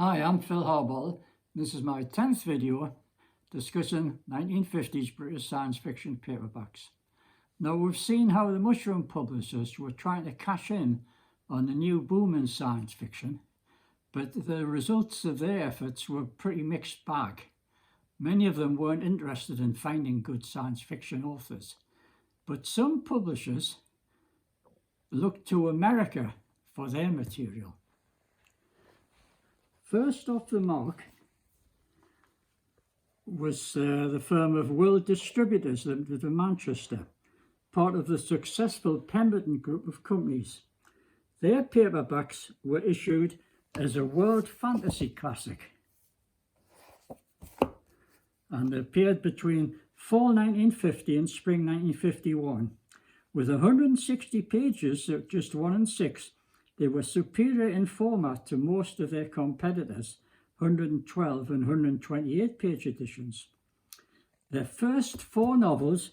Hi, I'm Phil Harball. This is my 10th video discussing 1950s British science fiction paperbacks. Now, we've seen how the mushroom publishers were trying to cash in on the new boom in science fiction, but the results of their efforts were pretty mixed bag. Many of them weren't interested in finding good science fiction authors, but some publishers looked to America for their material. First off the mark was the firm of World Distributors Limited in Manchester, part of the successful Pemberton group of companies. Their paperbacks were issued as a world fantasy classic and appeared between fall 1950 and spring 1951. With 160 pages at just 1 and 6, they were superior in format to most of their competitors' 112 and 128 page editions. Their first 4 novels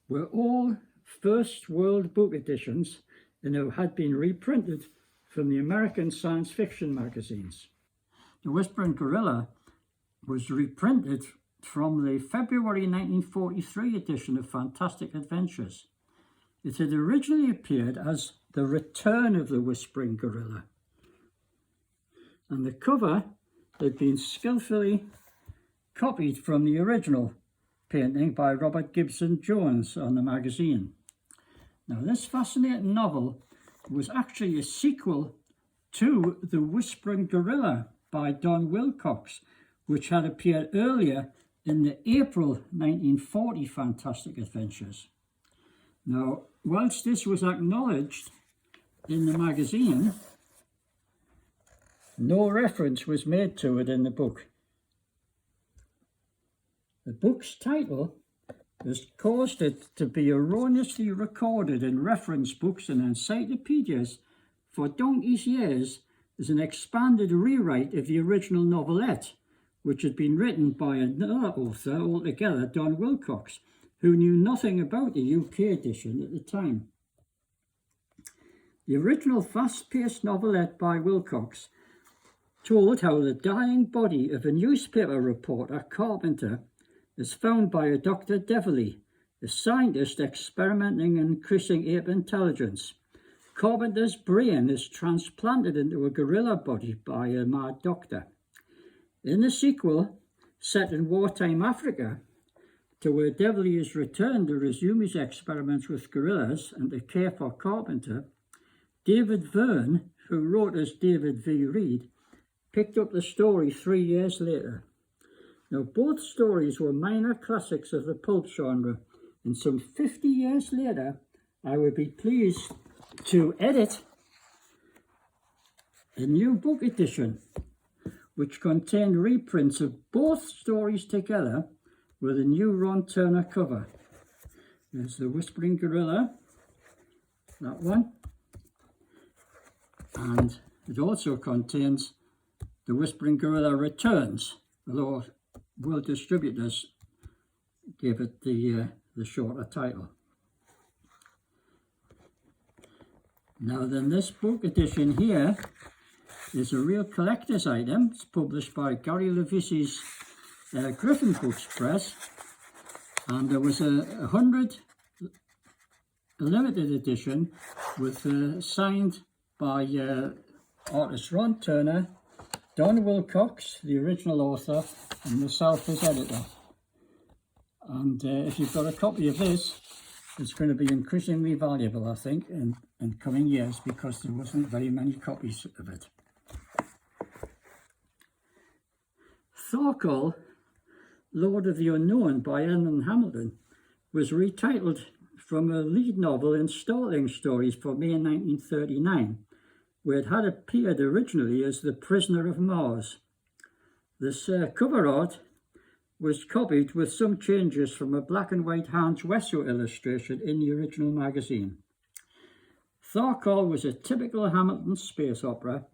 were all First World Book editions and had been reprinted from the American science fiction magazines. The Whispering Gorilla was reprinted from the February 1943 edition of Fantastic Adventures. It had originally appeared as The Return of the Whispering Gorilla, and the cover had been skillfully copied from the original painting by Robert Gibson Jones on the magazine. Now, this fascinating novel was actually a sequel to The Whispering Gorilla by Don Wilcox, which had appeared earlier in the April 1940 Fantastic Adventures. Now, whilst this was acknowledged in the magazine, no reference was made to it in the book. The book's title has caused it to be erroneously recorded in reference books and encyclopedias for donkey's years as an expanded rewrite of the original novelette, which had been written by another author altogether, Don Wilcox, who knew nothing about the UK edition at the time. The original fast-paced novelette by Wilcox told how the dying body of a newspaper reporter, Carpenter, is found by a Dr. Deverley, a scientist experimenting in increasing ape intelligence. Carpenter's brain is transplanted into a gorilla body by a mad doctor. In the sequel, set in wartime Africa, to where Deverley is returned to resume his experiments with gorillas and to care for Carpenter, David Verne, who wrote as David V. Reed, picked up the story 3 years later. Now, both stories were minor classics of the pulp genre, and some 50 years later, I would be pleased to edit a new book edition, which contained reprints of both stories together with a new Ron Turner cover. There's The Whispering Gorilla, that one, and it also contains The Whispering Gorilla Returns, although World Distributors gave it the shorter title. Now then, this book edition here is a real collector's item. It's published by Gary Levisey's Griffin Books Press, and there was a 100 limited edition with signed by artist Ron Turner, Don Wilcox, the original author, and myself as editor. And if you've got a copy of this, it's going to be increasingly valuable, I think, in coming years, because there wasn't very many copies of it. Thorkel, Lord of the Unknown by Edmund Hamilton, was retitled from a lead novel in Startling Stories for May 1939, where it had appeared originally as The Prisoner of Mars. This cover art was copied with some changes from a black and white Hans Wesso illustration in the original magazine. Thorkel was a typical Hamilton space opera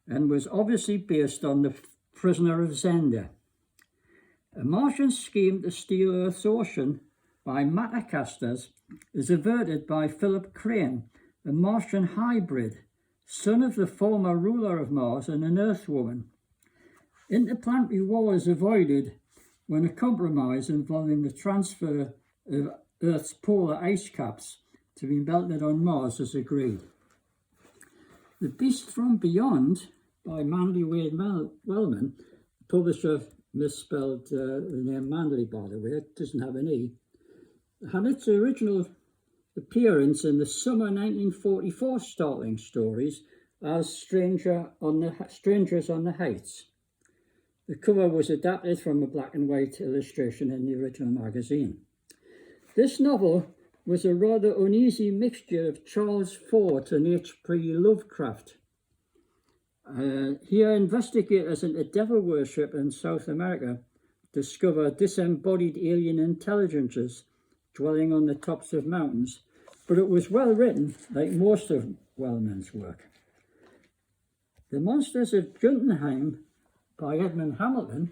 and was obviously based on The Prisoner of Zenda. A Martian scheme to steal Earth's ocean by Matacasters is averted by Philip Crane, a Martian hybrid, son of the former ruler of Mars and an Earth woman. Interplanetary war is avoided when a compromise involving the transfer of Earth's polar ice caps to be melted on Mars is agreed. The Beast from Beyond by Manly Wade Wellman, publisher misspelled the name Manly, by the way, it doesn't have an E, had its original appearance in the summer 1944 Startling Stories as Strangers on the Heights. The cover was adapted from a black and white illustration in the original magazine. This novel was a rather uneasy mixture of Charles Fort and H.P. Lovecraft. Here, investigators into devil worship in South America discover disembodied alien intelligences dwelling on the tops of mountains, but it was well written, like most of Wellman's work. The Monsters of Jotunheim by Edmund Hamilton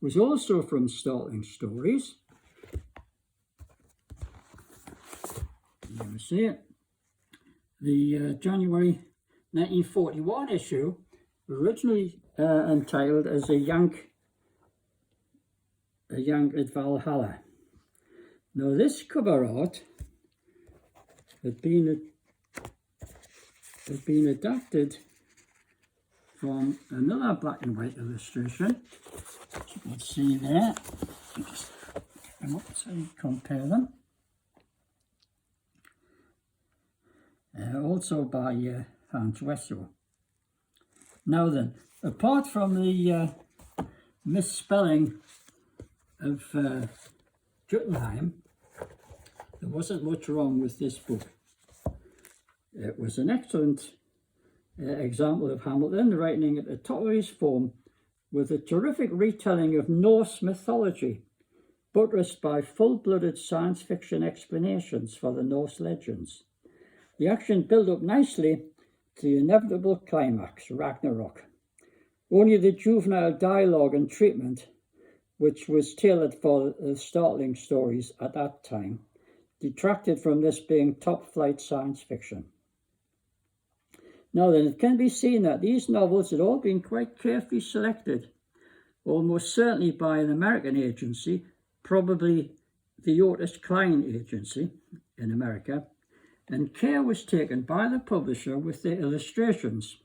was also from Startling Stories. You see it. The January 1941 issue, originally entitled as A Yank at Valhalla. Now this cover art had been adapted from another black and white illustration. As you can see there, just get them up so you compare them. Also by Hans Wessel. Now then, apart from the misspelling of Jotunheim, there wasn't much wrong with this book. It was an excellent example of Hamilton writing at the top of his form with a terrific retelling of Norse mythology, buttressed by full-blooded science fiction explanations for the Norse legends. The action built up nicely to the inevitable climax, Ragnarok. Only the juvenile dialogue and treatment, which was tailored for the Startling Stories at that time, detracted from this being top-flight science fiction. Now then, it can be seen that these novels had all been quite carefully selected, almost certainly by an American agency, probably the Otis Klein Agency in America, and care was taken by the publisher with their illustrations,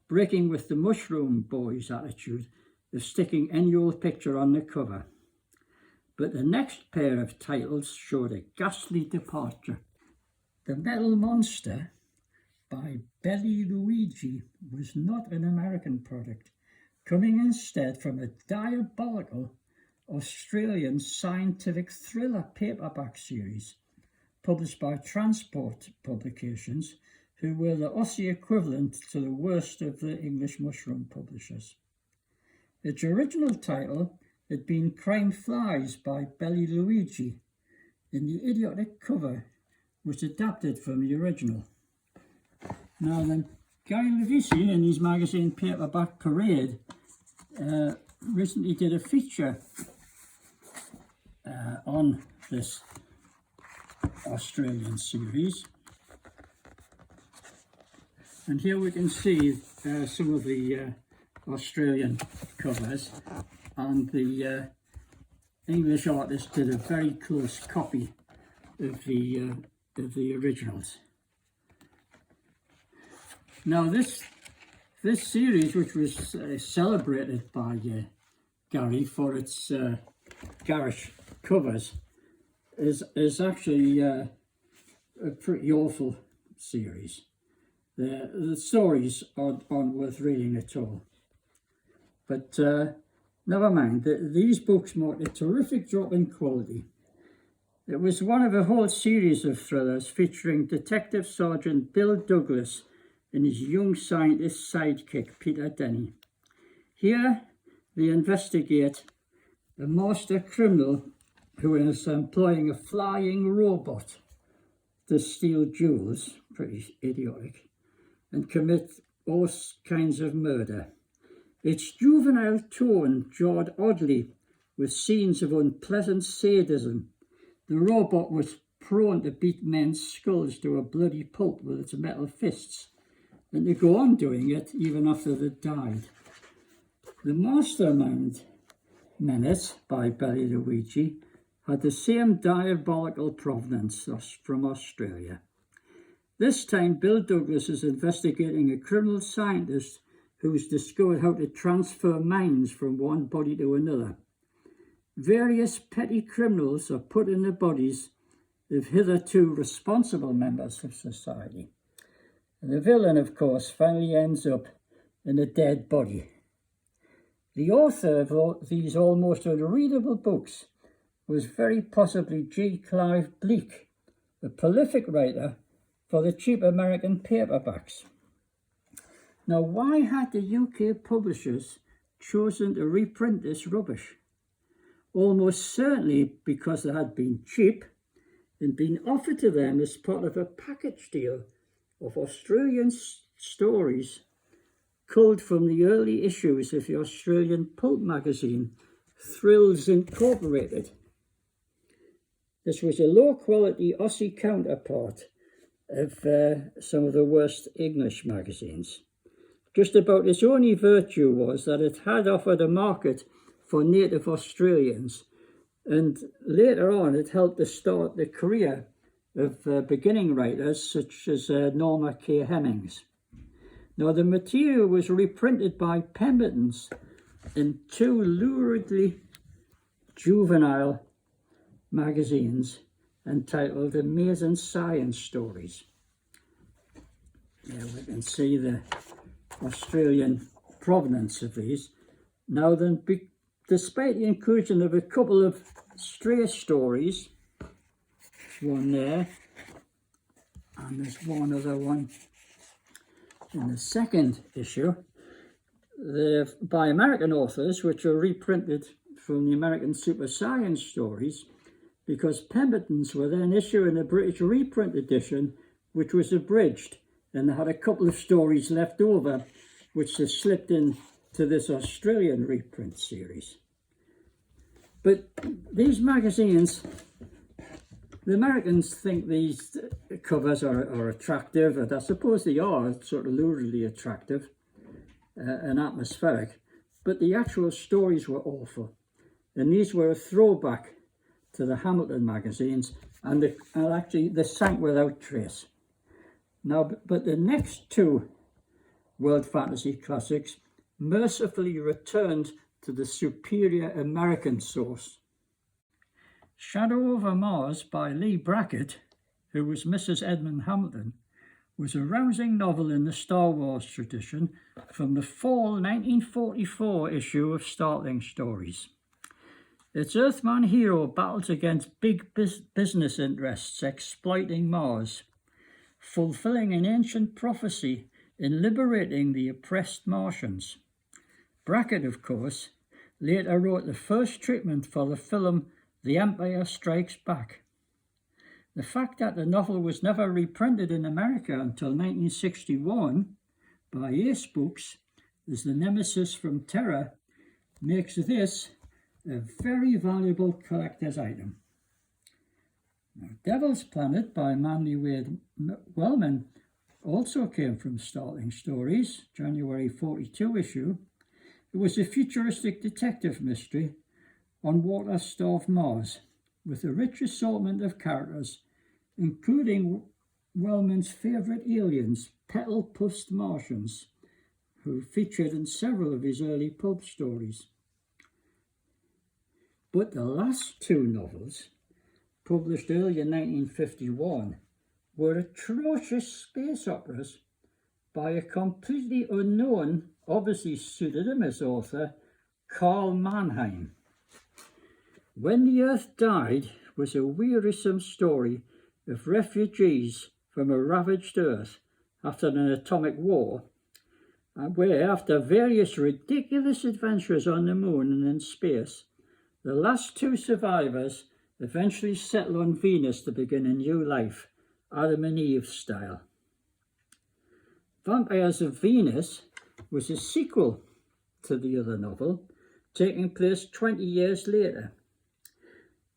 breaking with the Mushroom Boys attitude of sticking any old picture on the cover. But the next pair of titles showed a ghastly departure. The Metal Monster by Belly Luigi was not an American product, coming instead from a diabolical Australian scientific thriller paperback series published by Transport Publications, who were the Aussie equivalent to the worst of the English mushroom publishers. Its original title had been Crime Flies by Belly Luigi, and the idiotic cover was adapted from the original. Now then, Guy Levisi in his magazine Paperback Parade recently did a feature on this Australian series, and here we can see some of the Australian covers, and the English artist did a very close copy of the originals. Now this series, which was celebrated by Gary for its garish covers, is actually a pretty awful series. The stories aren't worth reading at all. But never mind, these books marked a terrific drop in quality. It was one of a whole series of thrillers featuring Detective Sergeant Bill Douglas and his young scientist sidekick, Peter Denny. Here, they investigate a master criminal who is employing a flying robot to steal jewels, pretty idiotic, and commit all kinds of murder. Its juvenile tone jarred oddly with scenes of unpleasant sadism. The robot was prone to beat men's skulls to a bloody pulp with its metal fists, and to go on doing it even after they died. The Mastermind Menace by Barry Luigi had the same diabolical provenance from Australia. This time, Bill Douglas is investigating a criminal scientist who's discovered how to transfer minds from one body to another. Various petty criminals are put in the bodies of hitherto responsible members of society. And the villain, of course, finally ends up in a dead body. The author of these almost unreadable books was very possibly G. Clive Bleak, a prolific writer for the cheap American paperbacks. Now, why had the UK publishers chosen to reprint this rubbish? Almost certainly because they had been cheap and been offered to them as part of a package deal of Australian stories culled from the early issues of the Australian pulp magazine Thrills Incorporated. This was a low-quality Aussie counterpart of some of the worst English magazines. Just about its only virtue was that it had offered a market for native Australians, and later on it helped to start the career of beginning writers such as Norma K. Hemmings. Now, the material was reprinted by Pemberton's in two luridly juvenile magazines entitled Amazing Science Stories. There we can see the Australian provenance of these. Now then, despite the inclusion of a couple of stray stories, one there, and there's one other one in the second issue, they're by American authors, which are reprinted from the American Super Science stories, because Pemberton's were then issuing a British reprint edition, which was abridged, and they had a couple of stories left over, which they slipped in to this Australian reprint series. But these magazines, the Americans think these covers are attractive, and I suppose they are sort of luridly attractive and atmospheric, but the actual stories were awful. And these were a throwback to the Hamilton magazines, and actually they sank without trace. Now, but the next two world fantasy classics mercifully returned to the superior American source. Shadow Over Mars by Lee Brackett, who was Mrs. Edmund Hamilton, was a rousing novel in the Star Wars tradition from the fall 1944 issue of Startling Stories. Its Earthman hero battles against big business interests exploiting Mars, fulfilling an ancient prophecy in liberating the oppressed Martians. Brackett, of course, later wrote the first treatment for the film The Empire Strikes Back. The fact that the novel was never reprinted in America until 1961 by Ace Books as The Nemesis from Terror makes this a very valuable collector's item. Now, Devil's Planet by Manly Wellman also came from Startling Stories, January 42 issue. It was a futuristic detective mystery on water-starved Mars with a rich assortment of characters, including Wellman's favourite aliens, petal-puffed Martians, who featured in several of his early pulp stories. But the last two novels, published early in 1951, were atrocious space operas by a completely unknown, obviously pseudonymous author, Carl Mannheim. When the Earth Died was a wearisome story of refugees from a ravaged Earth after an atomic war, where, after various ridiculous adventures on the moon and in space, the last two survivors eventually settle on Venus to begin a new life, Adam and Eve style. Vampires of Venus was a sequel to the other novel, taking place 20 years later.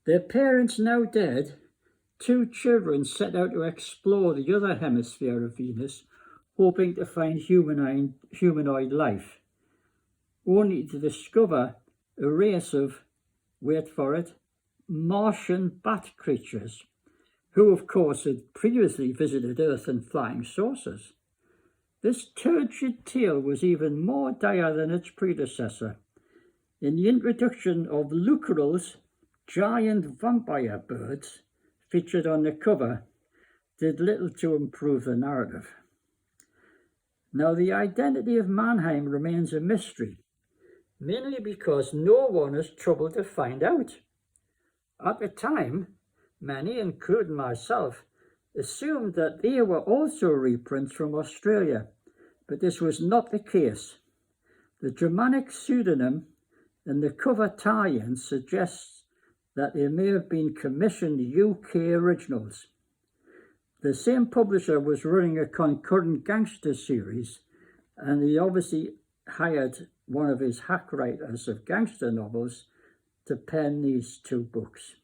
Their parents now dead, two children set out to explore the other hemisphere of Venus, hoping to find humanoid life. only to discover a race of, wait for it, Martian bat creatures, who of course had previously visited Earth in flying saucers. This turgid tale was even more dire than its predecessor. In the introduction of Luckerell's giant vampire birds, featured on the cover, did little to improve the narrative. Now, the identity of Mannheim remains a mystery, mainly because no one has troubled to find out. At the time, many, including myself, assumed that they were also reprints from Australia, but this was not the case. The Germanic pseudonym and the cover tie-in suggests that they may have been commissioned UK originals. The same publisher was running a concurrent gangster series, and he obviously hired one of his hack writers of gangster novels to pen these two books.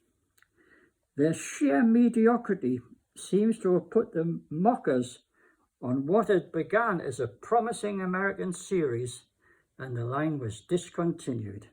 Their sheer mediocrity seems to have put the mockers on what had begun as a promising American series, and the line was discontinued.